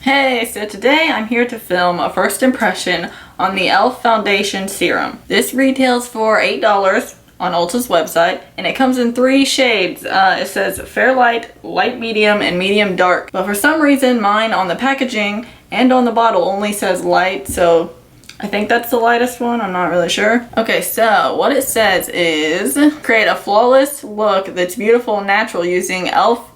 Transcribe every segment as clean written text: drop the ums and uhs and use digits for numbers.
Hey, so today I'm here to film a first impression on the e.l.f. foundation serum. This retails for $8 on Ulta's website, and it comes in 3 shades. It says fair light, light medium, and medium dark. But for some reason, mine on the packaging and on the bottle only says light, so I think that's the lightest one. I'm not really sure. Okay, so what it says is create a flawless look that's beautiful and natural using e.l.f.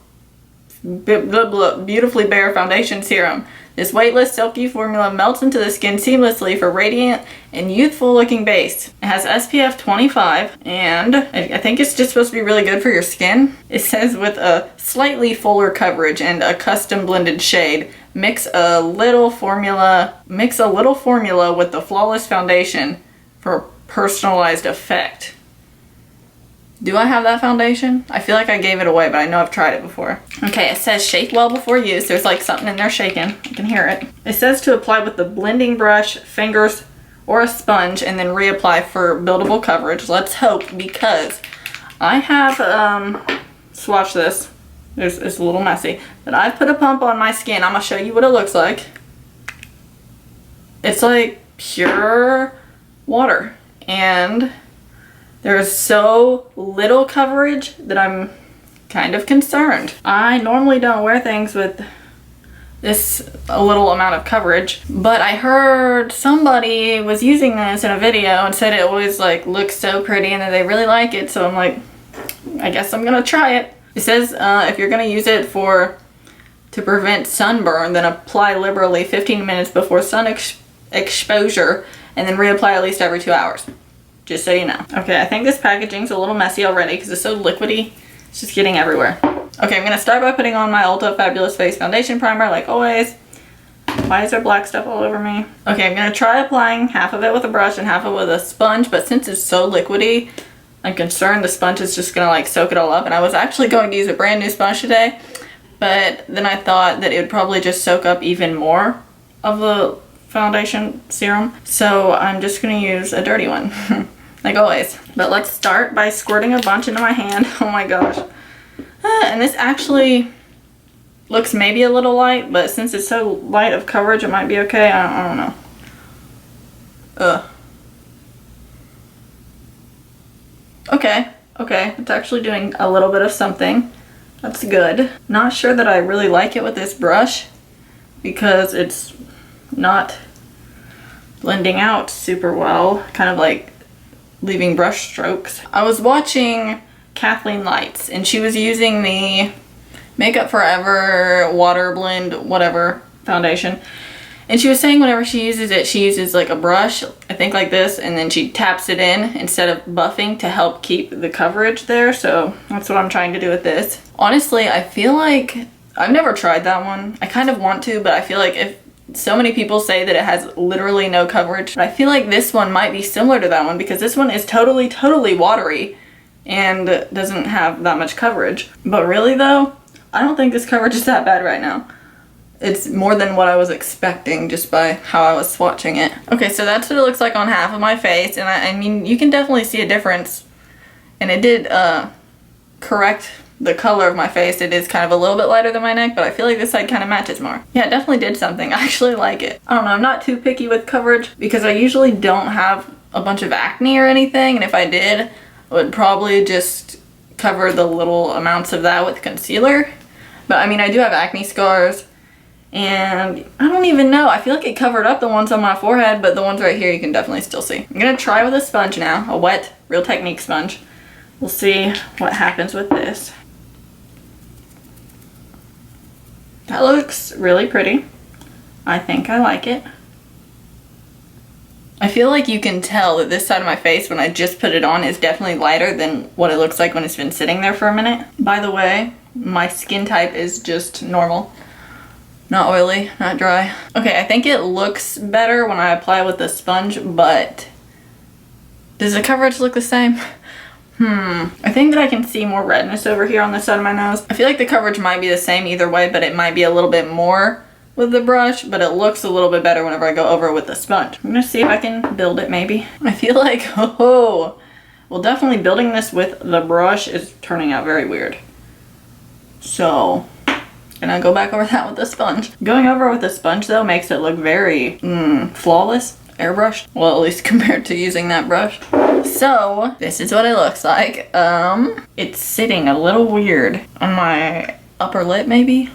Beautifully Bare Foundation Serum. This weightless, silky formula melts into the skin seamlessly for radiant and youthful looking base. It has SPF 25 and I think it's just supposed to be really good for your skin. It says with a slightly fuller coverage and a custom blended shade. Mix a little formula with the flawless foundation for personalized effect. Do I have that foundation? I feel like I gave it away, but I know I've tried it before. Okay, it says shake well before use. There's like something in there shaking. I can hear it. It says to apply with the blending brush, fingers, or a sponge, and then reapply for buildable coverage. Let's hope, because I have, swatch this. It's a little messy. But I've put a pump on my skin. I'm gonna show you what it looks like. It's like pure water. And there's so little coverage that I'm kind of concerned. I normally don't wear things with a little amount of coverage, but I heard somebody was using this in a video and said it always like looks so pretty and that they really like it, so I'm like, I guess I'm gonna try it. It says if you're gonna use it to prevent sunburn, then apply liberally 15 minutes before sun exposure and then reapply at least every 2 hours. Just so you know. Okay, I think this packaging's a little messy already because it's so liquidy. It's just getting everywhere. Okay, I'm gonna start by putting on my Ulta Fabulous Face Foundation Primer like always. Why is there black stuff all over me? Okay, I'm gonna try applying half of it with a brush and half of it with a sponge, but since it's so liquidy, I'm concerned the sponge is just gonna like soak it all up. And I was actually going to use a brand new sponge today, but then I thought that it would probably just soak up even more of the foundation serum. So I'm just gonna use a dirty one. Like always. But let's start by squirting a bunch into my hand. Oh my gosh. And this actually looks maybe a little light, but since it's so light of coverage, it might be okay. I don't know. Okay, it's actually doing a little bit of something. That's good. Not sure that I really like it with this brush because it's not blending out super well. Kind of like leaving brush strokes. I was watching Kathleen Lights and she was using the Makeup Forever water blend whatever foundation, and she was saying whenever she uses it, she uses like a brush, I think like this, and then she taps it in instead of buffing to help keep the coverage there. So that's what I'm trying to do with this. Honestly, I feel like I've never tried that one. I kind of want to, but I feel like if so many people say that it has literally no coverage, but I feel like this one might be similar to that one because this one is totally watery and doesn't have that much coverage. But really though, I don't think this coverage is that bad right now. It's more than what I was expecting just by how I was swatching it. Okay, so that's what it looks like on half of my face, and I mean, you can definitely see a difference, and it did correct the color of my face. It is kind of a little bit lighter than my neck, but I feel like this side kind of matches more. Yeah, it definitely did something. I actually like it. I don't know, I'm not too picky with coverage because I usually don't have a bunch of acne or anything, and if I did, I would probably just cover the little amounts of that with concealer. But I mean, I do have acne scars, and I don't even know. I feel like it covered up the ones on my forehead, but the ones right here you can definitely still see. I'm gonna try with a sponge now, a wet Real Technique sponge. We'll see what happens with this. That looks really pretty. I think I like it. I feel like you can tell that this side of my face when I just put it on is definitely lighter than what it looks like when it's been sitting there for a minute. By the way, my skin type is just normal. Not oily, not dry. Okay, I think it looks better when I apply with the sponge, but does the coverage look the same? I think that I can see more redness over here on this side of my nose. I feel like the coverage might be the same either way, but it might be a little bit more with the brush, but it looks a little bit better whenever I go over it with the sponge. I'm gonna see if I can build it maybe. I feel like, well, definitely building this with the brush is turning out very weird. So And I'll go back over that with a sponge. Going over with a sponge though makes it look very flawless, airbrushed. Well, at least compared to using that brush. So this is what it looks like. It's sitting a little weird on my upper lip maybe.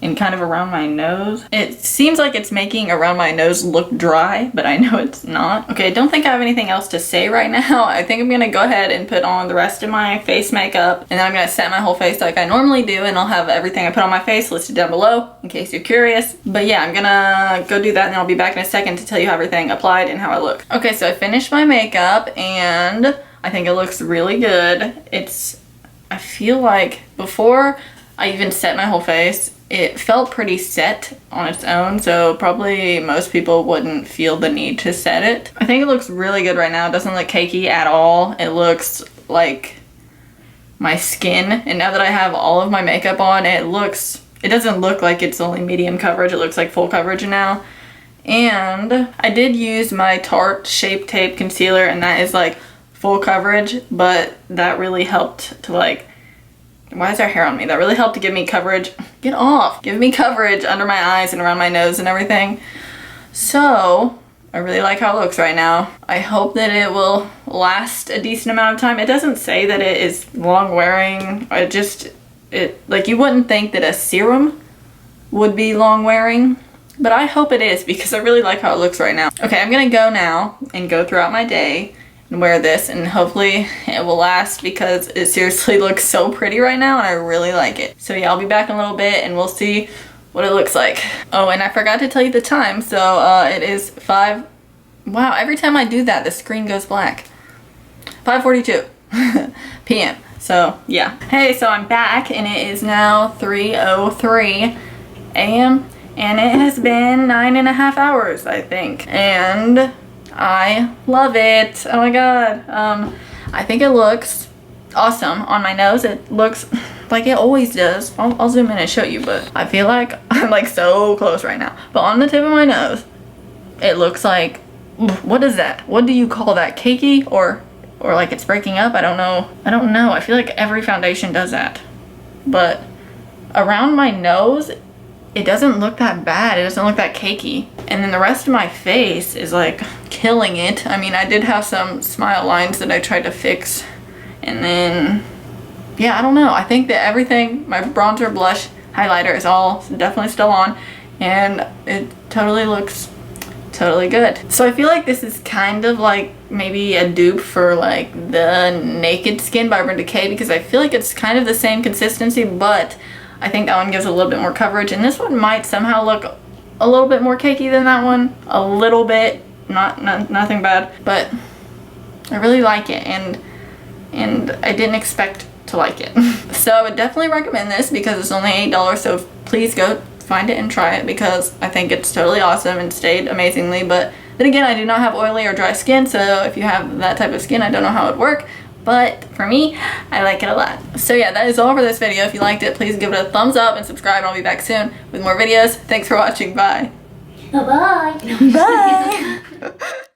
And kind of around my nose. It seems like it's making around my nose look dry, but I know it's not. Okay, I don't think I have anything else to say right now. I think I'm gonna go ahead and put on the rest of my face makeup, and then I'm gonna set my whole face like I normally do, and I'll have everything I put on my face listed down below in case you're curious. But yeah, I'm gonna go do that, and I'll be back in a second to tell you how everything applied and how I look. Okay, so I finished my makeup, and I think it looks really good. I feel like before I even set my whole face, it felt pretty set on its own, so probably most people wouldn't feel the need to set it. I think it looks really good right now. It doesn't look cakey at all. It looks like my skin, and now that I have all of my makeup on, it doesn't look like it's only medium coverage. It looks like full coverage now. And I did use my Tarte Shape Tape Concealer, and that is like full coverage, but that really helped to like, why is there hair on me? That really helped to give me coverage. Get off! Give me coverage under my eyes and around my nose and everything. So, I really like how it looks right now. I hope that it will last a decent amount of time. It doesn't say that it is long wearing. Like you wouldn't think that a serum would be long wearing, but I hope it is because I really like how it looks right now. Okay, I'm gonna go now and go throughout my day and wear this, and hopefully it will last because it seriously looks so pretty right now and I really like it. So yeah, I'll be back in a little bit and we'll see what it looks like. Oh, and I forgot to tell you the time, so it is 5, wow, every time I do that the screen goes black. 5:42 p.m. So yeah. Hey, so I'm back and it is now 3:03 a.m. and it has been 9.5 hours, I think. And I love it. Oh my god. I think it looks awesome on my nose. It looks like it always does. I'll zoom in and show you, but I feel like I'm like so close right now. But on the tip of my nose, it looks like, what is that? What do you call that? Cakey or like it's breaking up? I don't know. I feel like every foundation does that. But around my nose, it doesn't look that bad. It doesn't look that cakey. And then the rest of my face is like killing it. I mean, I did have some smile lines that I tried to fix. And then, yeah, I don't know. I think that everything, my bronzer, blush, highlighter is all definitely still on. And it totally looks totally good. So I feel like this is kind of like maybe a dupe for like the Naked Skin by Urban Decay, because I feel like it's kind of the same consistency, but I think that one gives a little bit more coverage, and this one might somehow look a little bit more cakey than that one. A little bit, nothing bad, but I really like it, and I didn't expect to like it. So I would definitely recommend this because it's only $8, so please go find it and try it because I think it's totally awesome and stayed amazingly. But then again, I do not have oily or dry skin, so if you have that type of skin, I don't know how it would work. But for me, I like it a lot. So yeah, that is all for this video. If you liked it, please give it a thumbs up and subscribe, and I'll be back soon with more videos. Thanks for watching. Bye. Bye-bye. Bye.